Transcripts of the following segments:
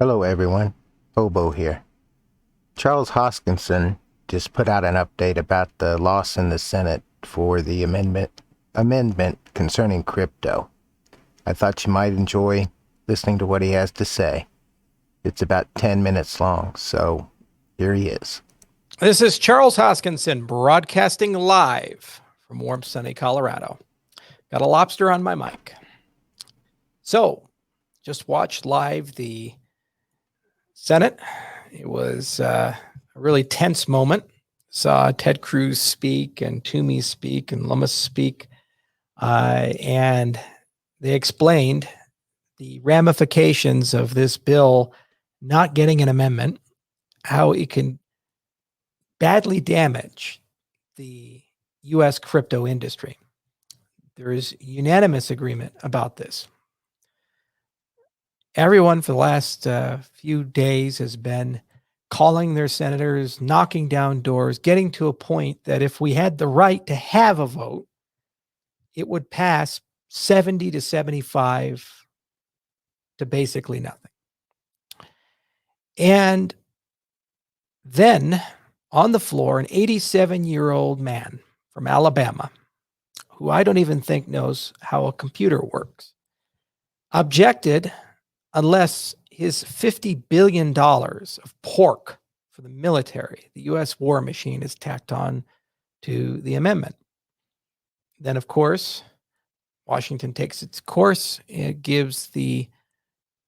Hello, everyone. Hobo here. Charles Hoskinson just put out an update about the loss in the Senate for the amendment concerning crypto. I thought you might enjoy listening to what he has to say. It's about 10 minutes long, so here he is. This is Charles Hoskinson broadcasting live from warm, sunny Colorado. Got a lobster on my mic. So, just watched live the Senate. It was a really tense moment. Saw Ted Cruz speak and Toomey speak and Lummis speak. And they explained the ramifications of this bill not getting an amendment, how it can badly damage the U.S. crypto industry. There is unanimous agreement about this. Everyone for the last few days has been calling their senators, knocking down doors, getting to a point that if we had the right to have a vote, it would pass 70 to 75 to basically nothing. And then on the floor, an 87-year-old man from Alabama, who I don't even think knows how a computer works, objected unless his $50 billion of pork for the military, the U.S. war machine, is tacked on to the amendment. Then, of course, Washington takes its course. It gives the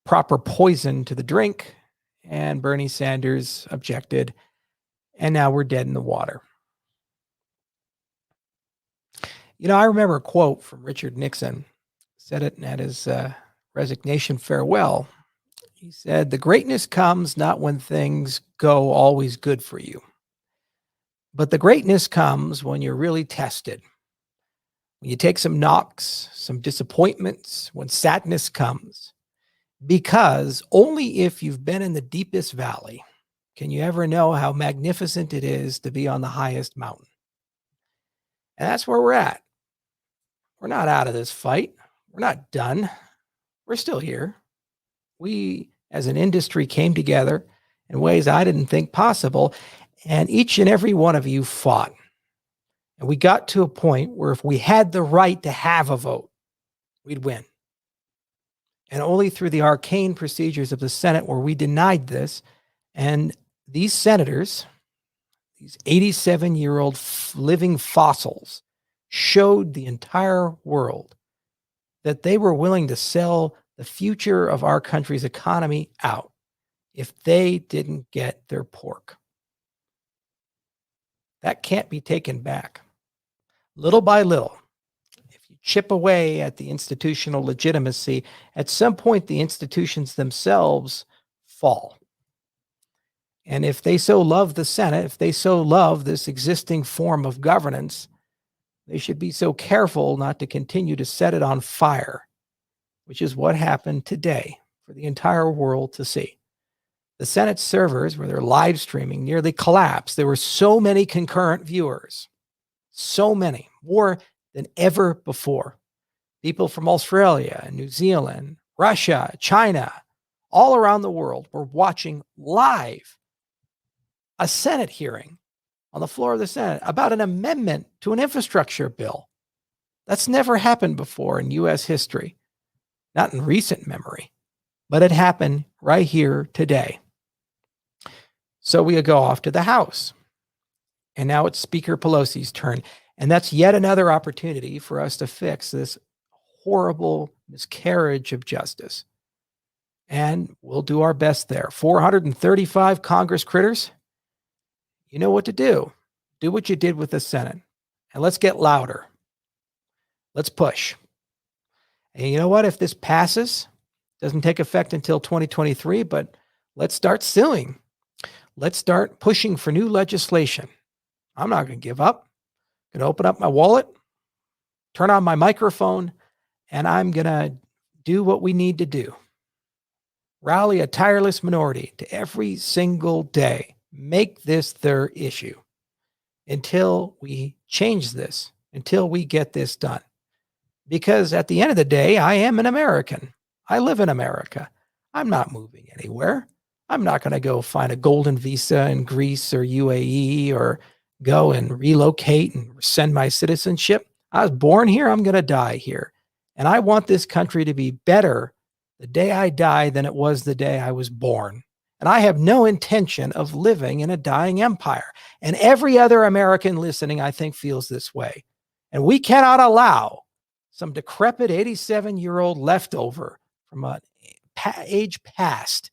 proper poison to the drink, and Bernie Sanders objected, and now we're dead in the water. You know, I remember a quote from Richard Nixon, said it at his resignation farewell. He said, "The greatness comes not when things go always good for you, but the greatness comes when you're really tested. When you take some knocks, some disappointments, when sadness comes, because only if you've been in the deepest valley can you ever know how magnificent it is to be on the highest mountain." And that's where we're at. We're not out of this fight. We're not done. We're still here. We, as an industry, came together in ways I didn't think possible, and each and every one of you fought. And we got to a point where if we had the right to have a vote, we'd win. And only through the arcane procedures of the Senate were we denied this. And these senators, these 87-year-old living fossils, showed the entire world that they were willing to sell the future of our country's economy out if they didn't get their pork. That can't be taken back. Little by little, if you chip away at the institutional legitimacy, at some point the institutions themselves fall. And if they so love the Senate, if they so love this existing form of governance, they should be so careful not to continue to set it on fire, which is what happened today for the entire world to see. The Senate servers, where they're live streaming, nearly collapsed. There were so many concurrent viewers, so many, more than ever before. People from Australia, New Zealand, Russia, China, all around the world were watching live a Senate hearing on the floor of the Senate about an amendment to an infrastructure bill. That's never happened before in U.S. history, not in recent memory, but it happened right here today. So we go off to the House, and now it's Speaker Pelosi's turn, and that's yet another opportunity for us to fix this horrible miscarriage of justice. And we'll do our best there. 435 Congress critters. You know what to do. Do what you did with the Senate. And let's get louder. Let's push. And you know what? If this passes, doesn't take effect until 2023, but let's start suing. Let's start pushing for new legislation. I'm not going to give up. I'm going to open up my wallet, turn on my microphone, and I'm going to do what we need to do. Rally a tireless minority to every single day. Make this their issue until we change this, until we get this done. Because at the end of the day, I am an American. I live in America. I'm not moving anywhere. I'm not going to go find a golden visa in Greece or UAE or go and relocate and send my citizenship. I was born here. I'm going to die here. And I want this country to be better the day I die than it was the day I was born. And I have no intention of living in a dying empire. And every other American listening, I think, feels this way. And we cannot allow some decrepit 87-year-old leftover from an age past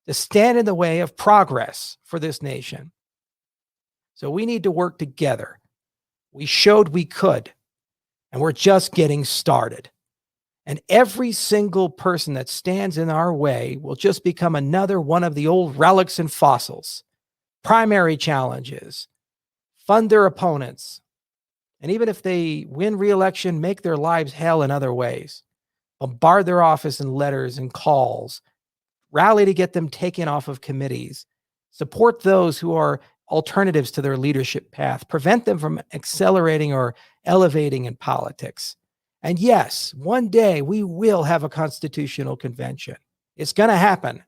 to stand in the way of progress for this nation. So we need to work together. We showed we could, and we're just getting started. And every single person that stands in our way will just become another one of the old relics and fossils. Primary challenges, fund their opponents, and even if they win re-election, make their lives hell in other ways. Bombard their office in letters and calls, rally to get them taken off of committees, support those who are alternatives to their leadership path, prevent them from accelerating or elevating in politics. And yes, one day we will have a constitutional convention. It's going to happen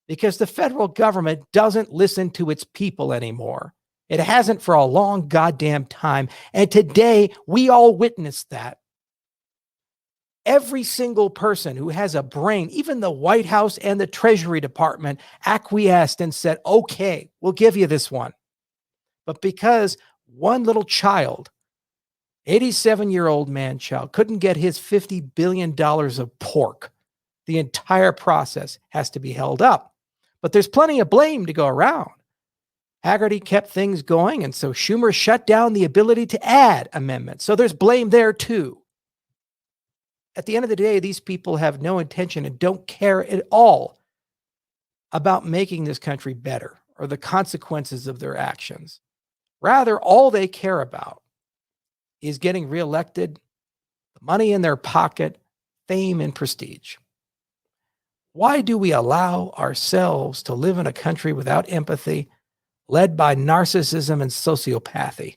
because the federal government doesn't listen to its people anymore. It hasn't for a long goddamn time. And today we all witnessed that. Every single person who has a brain, even the White House and the Treasury Department, acquiesced and said, okay, we'll give you this one. But because one little child, 87-year-old man-child, couldn't get his $50 billion of pork, the entire process has to be held up. But there's plenty of blame to go around. Haggerty kept things going, and so Schumer shut down the ability to add amendments. So there's blame there too. At the end of the day, these people have no intention and don't care at all about making this country better or the consequences of their actions. Rather, all they care about is getting reelected, the money in their pocket, fame, and prestige. Why do we allow ourselves to live in a country without empathy, led by narcissism and sociopathy?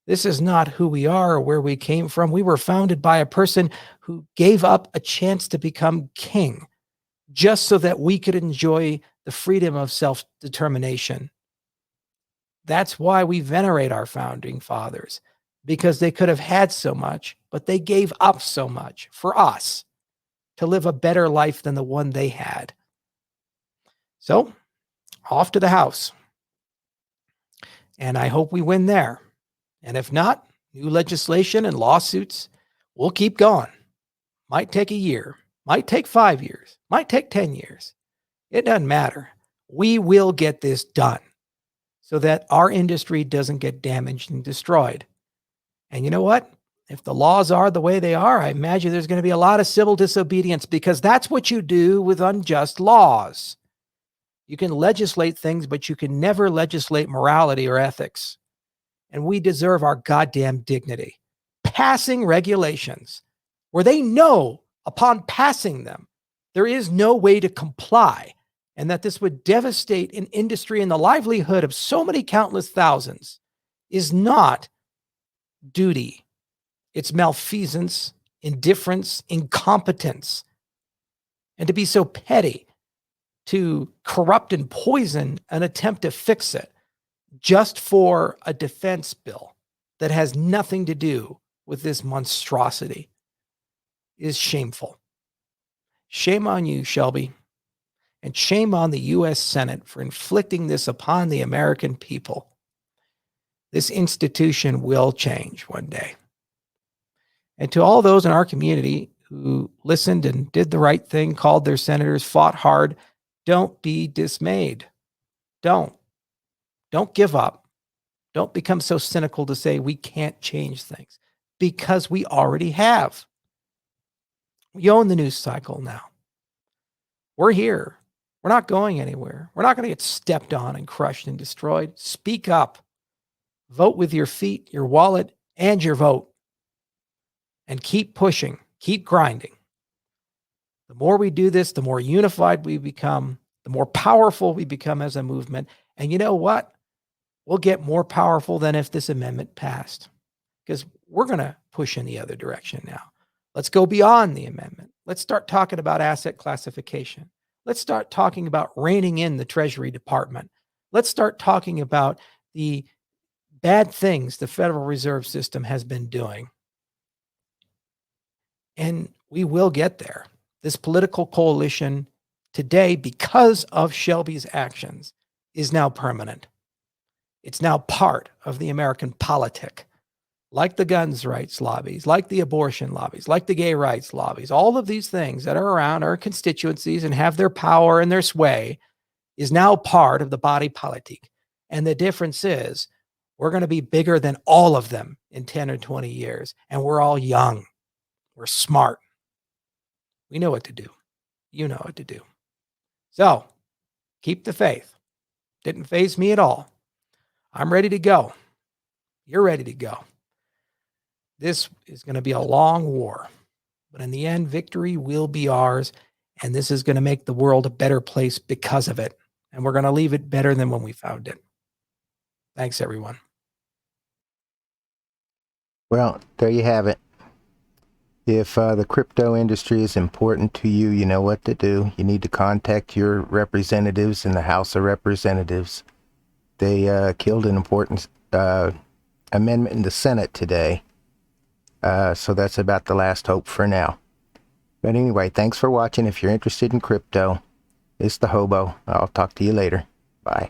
This is not who we are or where we came from. We were founded by a person who gave up a chance to become king just so that we could enjoy the freedom of self-determination. That's why we venerate our founding fathers, because they could have had so much, but they gave up so much for us to live a better life than the one they had. So, off to the House. And I hope we win there. And if not, new legislation and lawsuits will keep going. Might take a year, might take 5 years, might take 10 years. It doesn't matter. We will get this done so that our industry doesn't get damaged and destroyed. And you know what? If the laws are the way they are, I imagine there's going to be a lot of civil disobedience, because that's what you do with unjust laws. You can legislate things, but you can never legislate morality or ethics. And we deserve our goddamn dignity. Passing regulations where they know upon passing them, there is no way to comply, and that this would devastate an industry and the livelihood of so many countless thousands is not duty. It's malfeasance, indifference, incompetence. And to be so petty, to corrupt and poison an attempt to fix it just for a defense bill that has nothing to do with this monstrosity is shameful. Shame on you, Shelby, and shame on the U.S. Senate for inflicting this upon the American people. This institution will change one day. And to all those in our community who listened and did the right thing, called their senators, fought hard, don't be dismayed. Don't give up. Don't become so cynical to say we can't change things, because we already have. We own the news cycle now. We're here. We're not going anywhere. We're not going to get stepped on and crushed and destroyed. Speak up. Vote with your feet, your wallet, and your vote. And keep pushing. Keep grinding. The more we do this, the more unified we become, the more powerful we become as a movement. And you know what? We'll get more powerful than if this amendment passed, because we're going to push in the other direction now. Let's go beyond the amendment. Let's start talking about asset classification. Let's start talking about reining in the Treasury Department. Let's start talking about the bad things the Federal Reserve System has been doing. And we will get there. This political coalition today, because of Shelby's actions, is now permanent. It's now part of the American politic, like the guns rights lobbies, like the abortion lobbies, like the gay rights lobbies. All of these things that are around our constituencies and have their power and their sway is now part of the body politic. And the difference is we're going to be bigger than all of them in 10 or 20 years. And we're all young. We're smart. We know what to do. You know what to do. So keep the faith. Didn't faze me at all. I'm ready to go. You're ready to go. This is going to be a long war, but in the end, victory will be ours. And this is going to make the world a better place because of it. And we're going to leave it better than when we found it. Thanks, everyone. Well, there you have it. If the crypto industry is important to you, you know what to do. You need to contact your representatives in the House of Representatives. They killed an important amendment in the Senate today. So that's about the last hope for now. But anyway, thanks for watching. If you're interested in crypto, it's the Hobo. I'll talk to you later. Bye.